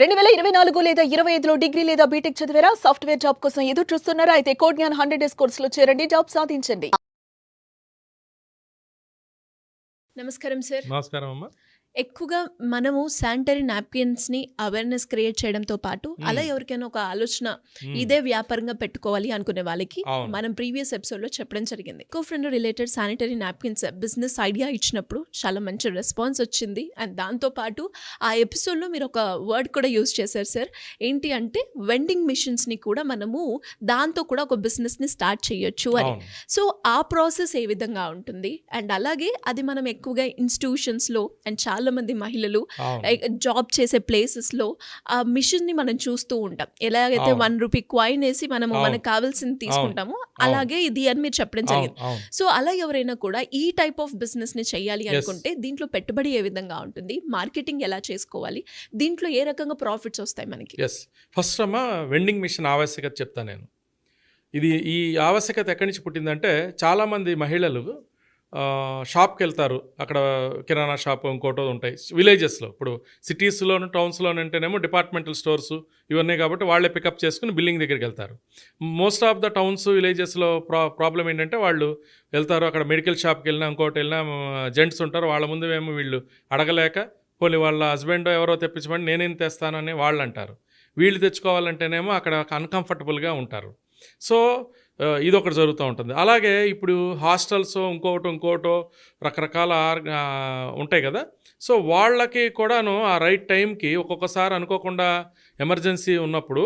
2024 లేదా 25లో డిగ్రీ లేదా బీటెక్ చదివారా? సాఫ్ట్వేర్ జాబ్ కోసం ఎదురు చూస్తున్నారా? అయితే కోడ్ జ్ఞాన్ 100 డేస్ కోర్సులో చేరండి, జాబ్ సాధించండి. నమస్కారం సార్. నమస్కారం అమ్మా. ఎక్కువగా మనము శానిటరీ నాప్కిన్స్ని అవేర్నెస్ క్రియేట్ చేయడంతో పాటు అలా ఎవరికైనా ఒక ఆలోచన ఇదే వ్యాపారంగా పెట్టుకోవాలి అనుకునే వాళ్ళకి మనం ప్రీవియస్ ఎపిసోడ్లో చెప్పడం జరిగింది. Co friend related sanitary napkins business idea ఇచ్చినప్పుడు చాలా మంచి రెస్పాన్స్ వచ్చింది. అండ్ దాంతోపాటు ఆ ఎపిసోడ్లో మీరు ఒక వర్డ్ కూడా యూజ్ చేశారు సార్. ఏంటి అంటే వెండింగ్ మిషన్స్ని కూడా మనము దాంతో కూడా ఒక బిజినెస్ని స్టార్ట్ చేయొచ్చు అని. సో ఆ ప్రాసెస్ ఏ విధంగా ఉంటుంది? అండ్ అలాగే అది మనం ఎక్కువగా ఇన్స్టిట్యూషన్స్లో అండ్ చాలా మంది మహిళలు జాబ్ చేసే ప్లేసెస్ లో ఆ మిషన్ ని మనం చూస్తూ ఉంటాం. ఎలాగైతే ₹1 కాయిన్ వేసి మనము మనకు కావాల్సింది తీసుకుంటామో అలాగే ఇది అని మీరు చెప్పడం జరిగింది. సో అలా ఎవరైనా కూడా ఈ టైప్ ఆఫ్ బిజినెస్ ని చేయాలి అనుకుంటే దీంట్లో పెట్టుబడి ఏ విధంగా ఉంటుంది, మార్కెటింగ్ ఎలా చేసుకోవాలి, దీంట్లో ఏ రకంగా ప్రాఫిట్స్ వస్తాయి మనకి? ఫస్ట్ అమ్మా వెండింగ్ మిషన్ ఆవశ్యకత చెప్తాను నేను. ఈ ఆవశ్యకత ఎక్కడి నుంచి పుట్టిందంటే చాలామంది మహిళలు షాప్కి వెళ్తారు, అక్కడ కిరాణా షాప్ ఇంకోటో ఉంటాయి విలేజెస్లో. ఇప్పుడు సిటీస్లోను టౌన్స్లోను అంటేనేమో డిపార్ట్మెంటల్ స్టోర్స్ ఇవన్నీ కాబట్టి వాళ్ళే పికప్ చేసుకుని బిల్లింగ్ దగ్గరికి వెళ్తారు. మోస్ట్ ఆఫ్ ద టౌన్స్ విలేజెస్లో ప్రాబ్లం ఏంటంటే వాళ్ళు వెళ్తారు, అక్కడ మెడికల్ షాప్కి వెళ్ళినా ఇంకోటి వెళ్ళినా జెంట్స్ ఉంటారు, వాళ్ళ ముందు ఏమో వీళ్ళు అడగలేక పోనీ వాళ్ళ హస్బెండ్ ఎవరో తెప్పించమని నేనేం తెస్తానని వాళ్ళు అంటారు. వీళ్ళు తెచ్చుకోవాలంటేనేమో అక్కడ అన్కంఫర్టబుల్గా ఉంటారు. సో ఇదొకటి జరుగుతూ ఉంటుంది. అలాగే ఇప్పుడు హాస్టల్స్ ఇంకోటో రకరకాల ఉంటాయి కదా. సో వాళ్ళకి కూడాను ఆ రైట్ టైంకి ఒక్కొక్కసారి అనుకోకుండా ఎమర్జెన్సీ ఉన్నప్పుడు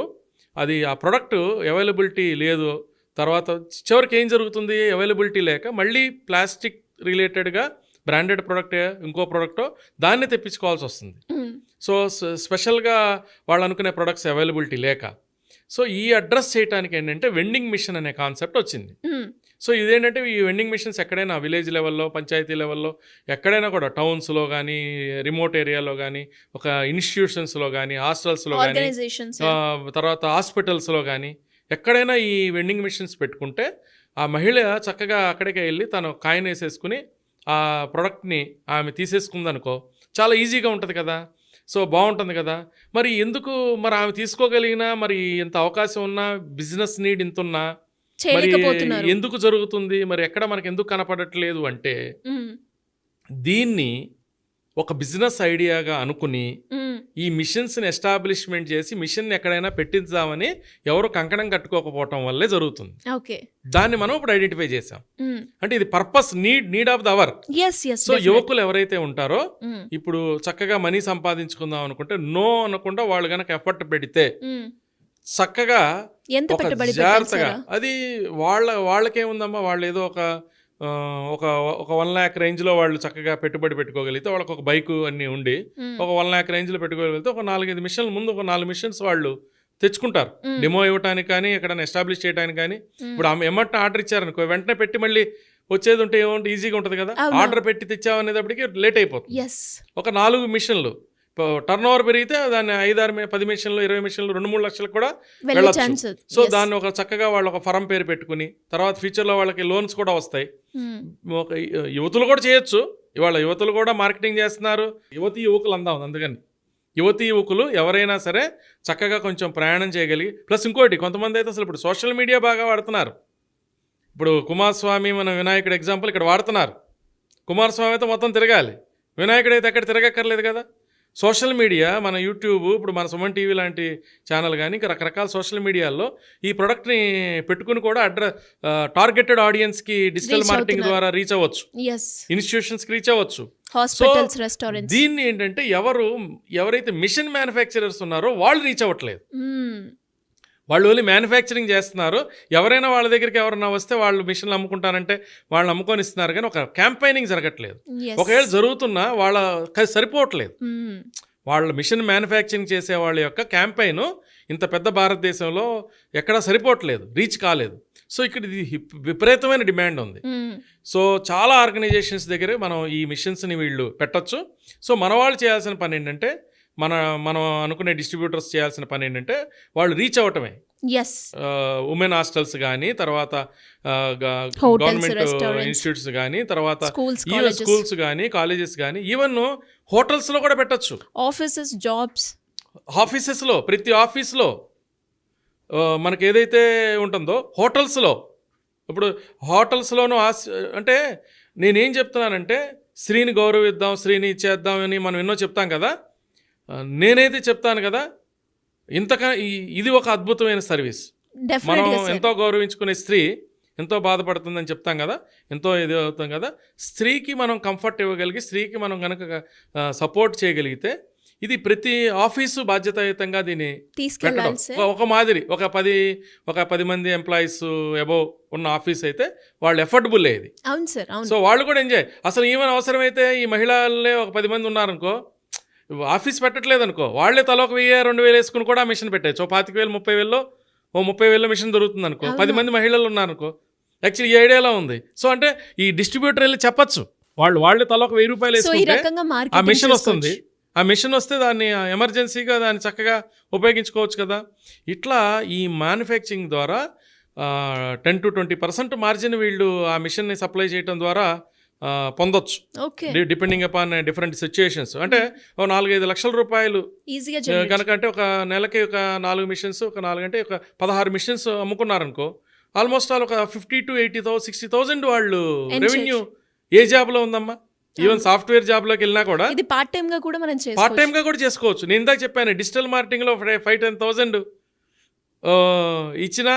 అది ఆ ప్రోడక్ట్ అవైలబిలిటీ లేదు, తర్వాత చివరికి ఏం జరుగుతుంది, అవైలబిలిటీ లేక మళ్ళీ ప్లాస్టిక్ రిలేటెడ్గా బ్రాండెడ్ ప్రోడక్ట్ ఇంకో ప్రోడక్టో దాన్ని తెప్పించుకోవాల్సి వస్తుంది. సో స్పెషల్గా వాళ్ళు అనుకునే ప్రొడక్ట్స్ అవైలబిలిటీ లేక సో ఈ అడ్రస్ చేయడానికి ఏంటంటే వెండింగ్ మిషన్ అనే కాన్సెప్ట్ వచ్చింది. సో ఇదేంటంటే ఈ వెండింగ్ మిషన్స్ ఎక్కడైనా విలేజ్ లెవెల్లో, పంచాయతీ లెవెల్లో, ఎక్కడైనా కూడా టౌన్స్లో కానీ, రిమోట్ ఏరియాలో కానీ, ఒక ఇన్స్టిట్యూషన్స్లో కానీ, హాస్టల్స్లో కానీ, తర్వాత హాస్పిటల్స్లో కానీ ఎక్కడైనా ఈ వెండింగ్ మిషన్స్ పెట్టుకుంటే ఆ మహిళ చక్కగా అక్కడికే వెళ్ళి తను కాయిన్ వేసేసుకుని ఆ ప్రోడక్ట్ని ఆమె తీసేసుకుందనుకో చాలా ఈజీగా ఉంటుంది కదా. సో బాగుంటుంది కదా. మరి ఎందుకు మరి ఆమె తీసుకోగలిగినా, మరి ఎంత అవకాశం ఉన్నా, బిజినెస్ నీడ్ ఇంత ఉన్నా మరి ఎందుకు జరుగుతుంది, మరి ఎక్కడ మనకి ఎందుకు కనపడట్లేదు అంటే దీన్ని ఒక బిజినెస్ ఐడియాగా అనుకుని ఈ మిషన్స్ని ఎస్టాబ్లిష్మెంట్ చేసి మిషన్ ఎక్కడైనా పెట్టించామని ఎవరు కంకణం కట్టుకోకపోవటం వల్లే జరుగుతుంది. దాన్ని మనం ఇప్పుడు ఐడెంటిఫై చేసాం. అంటే ఇది purpose need of the hour. So యువకులు ఎవరైతే ఉంటారో ఇప్పుడు చక్కగా మనీ సంపాదించుకుందాం అనుకుంటే నో అనకుండా వాళ్ళు కనుక ఎఫర్ట్ పెడితే చక్కగా జాగ్రత్తగా అది వాళ్ళకేముందమ్మా, వాళ్ళు ఏదో ఒక 1 lakh రేంజ్లో వాళ్ళు చక్కగా పెట్టుబడి పెట్టుకోగలిగితే వాళ్ళకి ఒక బైక్ అన్నీ ఉండి ఒక 1 lakh రేంజ్లో పెట్టుకోగలిగితే ఒక 4-5 మిషన్ల ముందు ఒక 4 మిషన్స్ వాళ్ళు తెచ్చుకుంటారు. డెమో ఇవ్వడానికి కానీ, ఎక్కడైనా ఎస్టాబ్లిష్ చేయడానికి కానీ. ఇప్పుడు ఆమె ఎమ్మట ఆర్డర్ ఇచ్చారనుకో వెంటనే పెట్టి మళ్ళీ వచ్చేది ఉంటే ఏమంటే ఈజీగా ఉంటుంది కదా. ఆర్డర్ పెట్టి తెచ్చామనేటప్పటికి లేట్ అయిపోతుంది. ఒక 4 మిషన్లు టర్న్ ఓవర్ పెరిగితే దాన్ని 5-10 మిషన్లు, 20 మిషన్లు, 2-3 లక్షలకు కూడా వెళ్ళచ్చు. సో దాన్ని ఒక చక్కగా వాళ్ళు ఒక ఫరం పేరు పెట్టుకుని తర్వాత ఫ్యూచర్లో వాళ్ళకి లోన్స్ కూడా వస్తాయి. ఒక యువతులు కూడా చేయొచ్చు. ఇవాళ యువతులు కూడా మార్కెటింగ్ చేస్తున్నారు. యువకులు అందాం. అందుకని యువకులు ఎవరైనా సరే చక్కగా కొంచెం ప్రయాణం చేయగలిగి, ప్లస్ ఇంకోటి కొంతమంది అయితే అసలు ఇప్పుడు సోషల్ మీడియా బాగా వాడుతున్నారు. ఇప్పుడు కుమారస్వామి మన వినాయకుడు ఎగ్జాంపుల్ ఇక్కడ వాడుతున్నారు. కుమారస్వామి అయితే మొత్తం తిరగాలి, వినాయకుడు అయితే ఎక్కడ తిరగక్కర్లేదు కదా. సోషల్ మీడియా, మన యూట్యూబ్, ఇప్పుడు మన సుమన్ టీవీ లాంటి ఛానల్ కానీ ఇంకా రకరకాల సోషల్ మీడియాల్లో ఈ ప్రొడక్ట్ని పెట్టుకుని కూడా టార్గెటెడ్ ఆడియన్స్కి డిజిటల్ మార్కెటింగ్ ద్వారా రీచ్ అవ్వచ్చు, ఇన్స్టిట్యూషన్స్కి రీచ్ అవ్వచ్చు. Hospitals, restaurants. దీన్ని ఏంటంటే ఎవరైతే మిషన్ మ్యానుఫ్యాక్చరర్స్ ఉన్నారో వాళ్ళు రీచ్ అవ్వట్లేదు. వాళ్ళు ఓన్లీ మ్యానుఫ్యాక్చరింగ్ చేస్తున్నారు. ఎవరైనా వాళ్ళ దగ్గరికి ఎవరైనా వస్తే వాళ్ళు మిషన్లు అమ్ముకుంటారంటే వాళ్ళు అమ్ముకొని ఇస్తున్నారు, కానీ ఒక క్యాంపెయినింగ్ జరగట్లేదు. ఒకవేళ జరుగుతున్నా వాళ్ళ సరిపోవట్లేదు. వాళ్ళ మిషన్ మ్యానుఫ్యాక్చరింగ్ చేసే వాళ్ళ యొక్క క్యాంపెయిన్ ఇంత పెద్ద భారతదేశంలో ఎక్కడా సరిపోవట్లేదు, రీచ్ కాలేదు. సో ఇక్కడ ఇది విపరీతమైన డిమాండ్ ఉంది. సో చాలా ఆర్గనైజేషన్స్ దగ్గర మనం ఈ మిషన్స్ని వీళ్ళు పెట్టచ్చు. సో మన వాళ్ళు చేయాల్సిన పని ఏంటంటే, మనం అనుకునే డిస్ట్రిబ్యూటర్స్ చేయాల్సిన పని ఏంటంటే వాళ్ళు రీచ్ అవ్వటమే. ఉమెన్ హాస్టల్స్ కానీ, తర్వాత గవర్నమెంట్ ఇన్స్టిట్యూట్స్ కానీ, తర్వాత స్కూల్స్ కానీ, కాలేజెస్ కానీ, ఈవెన్ హోటల్స్లో కూడా పెట్టచ్చు. ఆఫీసెస్, జాబ్స్ ఆఫీసెస్లో, ప్రతి ఆఫీస్లో మనకి ఏదైతే ఉంటుందో హోటల్స్లో, ఇప్పుడు హోటల్స్లోనూ అంటే నేనేం చెప్తున్నానంటే స్త్రీని గౌరవిద్దాం, స్త్రీని ఇచ్చేద్దాం అని మనం ఎన్నో చెప్తాం కదా. నేనైతే చెప్తాను కదా, ఇది ఒక అద్భుతమైన సర్వీస్. మనం ఎంతో గౌరవించుకునే స్త్రీ ఎంతో బాధపడుతుందని చెప్తాం కదా, ఎంతో ఇది అవుతాం కదా. స్త్రీకి మనం కంఫర్ట్ ఇవ్వగలిగి, స్త్రీకి మనం కనుక సపోర్ట్ చేయగలిగితే ఇది ప్రతి ఆఫీసు బాధ్యతాయుతంగా దీన్ని పెట్టడం. ఒక మాదిరి ఒక 10 మంది ఎంప్లాయీస్ అబోవ్ ఉన్న ఆఫీస్ అయితే వాళ్ళు ఎఫర్డబుల్ అయ్యేది. సో వాళ్ళు కూడా ఎంజాయ్. అసలు ఈవెన్ అవసరమైతే ఈ మహిళలే ఒక 10 మంది ఉన్నారనుకో, ఆఫీస్ పెట్టట్లేదు అనుకో, వాళ్ళే తల ఒక 1000-2000 వేసుకుని కూడా మిషన్ పెట్టచ్చు. 25,000-30,000లో 30,000 మిషన్ దొరుకుతుంది అనుకో. 10 మంది మహిళలు ఉన్నారనుకో. యాక్చువల్లీ ఈ ఐడియాలో ఉంది. సో అంటే ఈ డిస్ట్రిబ్యూటర్ వెళ్ళి చెప్పచ్చు, వాళ్ళే తల ఒక 1000 రూపాయలు వేసుకుంటే ఆ మిషన్ వస్తుంది. ఆ మిషన్ వస్తే దాన్ని ఎమర్జెన్సీగా దాన్ని చక్కగా ఉపయోగించుకోవచ్చు కదా. ఇట్లా ఈ మ్యానుఫ్యాక్చరింగ్ ద్వారా 10-20% మార్జిన్ వీళ్ళు ఆ మిషన్ని సప్లై చేయడం ద్వారా పొందొచ్చు, డిపెండింగ్ అపాన్ డిఫరెంట్ సిచ్యుయేషన్స్. అంటే 4-5 లక్షల రూపాయలు కనుక, అంటే ఒక నెలకి ఒక 4 మిషన్స్, ఒక 4 అంటే ఒక 16 మిషన్స్ అమ్ముకున్నారనుకో, ఆల్మోస్ట్ ఆల్ ఒక 50,000-80,000-60,000 వాళ్ళు రెవెన్యూ ఏ జాబ్లో ఉందమ్మా. ఈవెన్ సాఫ్ట్వేర్ జాబ్లోకి వెళ్ళినా కూడా ఇది పార్ట్ టైమ్గా కూడా చేసుకోవచ్చు. నేను ఇందాక చెప్పాను, డిజిటల్ మార్కెటింగ్లో 5-10,000 ఇచ్చినా,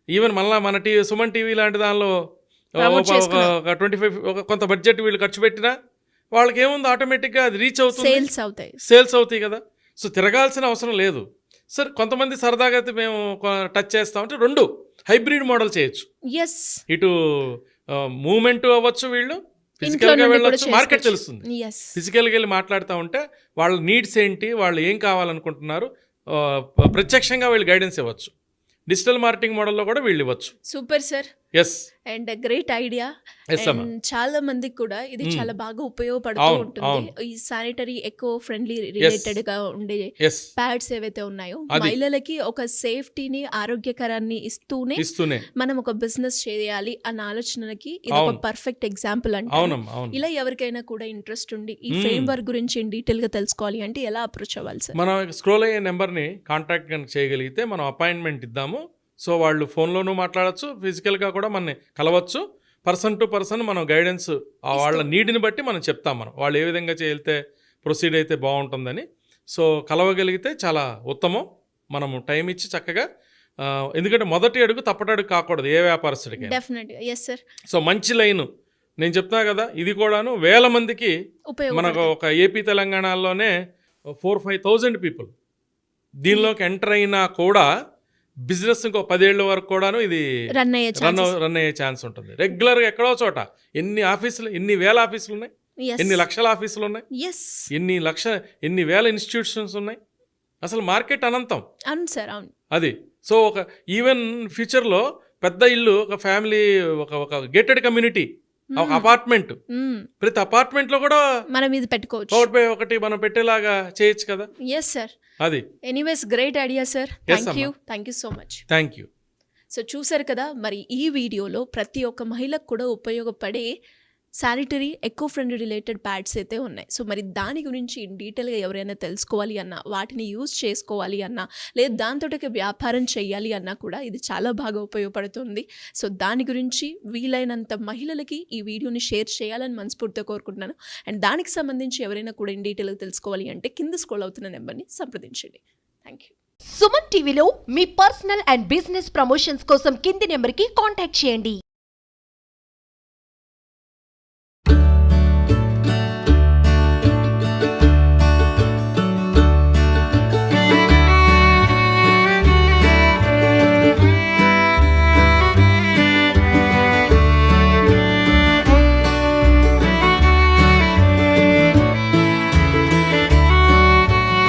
ఈవెన్ మళ్ళీ మన సుమన్ టీవీ లాంటి దానిలో ఒక 25 కొంత బడ్జెట్ వీళ్ళు ఖర్చు పెట్టినా వాళ్ళకి ఏముంది, ఆటోమేటిక్గా అది రీచ్ అవుతుంది, సేల్స్ అవుతాయి కదా. సో తిరగాల్సిన అవసరం లేదు. సార్ కొంతమంది సరదాగా అయితే మేము టచ్ చేస్తామంటే 2 హైబ్రిడ్ మోడల్ చేయొచ్చు. ఇటు మూవ్మెంట్ అవ్వచ్చు, వీళ్ళు ఫిజికల్గా వెళ్ళొచ్చు, మార్కెట్ తెలుస్తుంది. ఫిజికల్గా వెళ్ళి మాట్లాడుతూ ఉంటే వాళ్ళ నీడ్స్ ఏంటి, వాళ్ళు ఏం కావాలనుకుంటున్నారు, ప్రత్యక్షంగా వీళ్ళు గైడెన్స్ ఇవ్వచ్చు. డిజిటల్ మార్కెటింగ్ మోడల్లో కూడా వీళ్ళు ఇవ్వచ్చు. Super sir. Yes, and great idea. చాలా మందికి కూడా ఇది చాలా బాగా ఉపయోగపడుతూ ఉంటుంది. ఈ శానిటరీ ఎకో ఫ్రెండ్లీ రిలేటెడ్ గా ఉండే ప్యాడ్స్ ఏవైతే ఉన్నాయో, మహిళలకి ఒక సేఫ్టీని, ఆరోగ్యకరాన్ని ఇస్తూనే మనం ఒక బిజినెస్ చేయాలి అన్న ఆలోచనకి ఇది ఒక పర్ఫెక్ట్ ఎగ్జాంపుల్. అంటే ఇలా ఎవరికైనా కూడా ఇంట్రెస్ట్ ఉండి ఈ ఫ్రేమ్ వర్క్ గురించి డీటెయిల్ గా తెలుసుకోవాలి అంటే ఎలా అప్రోచ్ అవ్వాలి సార్? మనం స్క్రోల్ అయ్యే నెంబర్ని కాంటాక్ట్ చేయగలిగితే మనం అపాయింట్మెంట్ ఇద్దాము. సో వాళ్ళు ఫోన్లోనూ మాట్లాడచ్చు, ఫిజికల్గా కూడా మనని కలవచ్చు. పర్సన్ టు పర్సన్ మనం గైడెన్స్ వాళ్ళ నీడ్ని బట్టి మనం చెప్తాం, వాళ్ళు ఏ విధంగా చేస్తే ప్రొసీడ్ అయితే బాగుంటుందని. సో కలవగలిగితే చాలా ఉత్తమం. మనము టైం ఇచ్చి చక్కగా, ఎందుకంటే మొదటి అడుగు తప్పటడుగు కాకూడదు ఏ వ్యాపారస్తుడికి. సో మంచి లైను నేను చెప్తున్నా కదా, ఇది కూడాను 1000 మందికి మనకు ఒక ఏపీ తెలంగాణలోనే 4-5,000 పీపుల్ దీనిలోకి ఎంటర్ అయినా కూడా బిజినెస్ ఇంకో 10 ఏళ్ల వరకు కూడాను ఇది రన్ అయ్యే ఛాన్స్ ఉంటుంది. రెగ్యులర్గా ఎక్కడో చోట ఎన్ని వేల ఆఫీసులు ఉన్నాయి, ఎన్ని లక్షల ఆఫీసులు ఉన్నాయి, ఎన్ని వేల ఇన్స్టిట్యూషన్స్ ఉన్నాయి. అసలు మార్కెట్ అనంతం అది. సో ఒక ఈవెన్ ఫ్యూచర్లో పెద్ద ఇల్లు, ఒక ఫ్యామిలీ, ఒక గేటెడ్ కమ్యూనిటీ, ఒక అపార్ట్మెంట్, ప్రతి అపార్ట్మెంట్ లో కూడా మనం ఇది పెట్టుకోవచ్చు, ఒకటి మనం పెట్టేలాగా చేయొచ్చు కదా. Yes sir. అది anyways great idea sir. Thank you so much. Thank you. So చూసారు కదా, మరి ఈ వీడియోలో ప్రతి ఒక్క మహిళకు కూడా ఉపయోగపడే sanitary eco friendly related pads అయితే ఉన్నాయి. సో మరి దాని గురించి డీటెయిల్గా ఎవరైనా తెలుసుకోవాలి అన్నా, వాటిని యూజ్ చేసుకోవాలి అన్నా, లేదా దాంతో వ్యాపారం చేయాలి అన్నా కూడా ఇది చాలా బాగా ఉపయోగపడుతుంది. సో దాని గురించి వీలైనంత మహిళలకి ఈ వీడియోని షేర్ చేయాలని మనస్ఫూర్తిగా కోరుకుంటున్నాను. అండ్ దానికి సంబంధించి ఎవరైనా కూడా డీటెయిల్గా తెలుసుకోవాలి అంటే కింద స్క్రోల్ అవుతున్న నెంబర్ని సంప్రదించండి. Thank you. సుమన్ టీవీలో మీ పర్సనల్ అండ్ బిజినెస్ ప్రమోషన్స్ కోసం కింది నెంబర్కి కాంటాక్ట్ చేయండి.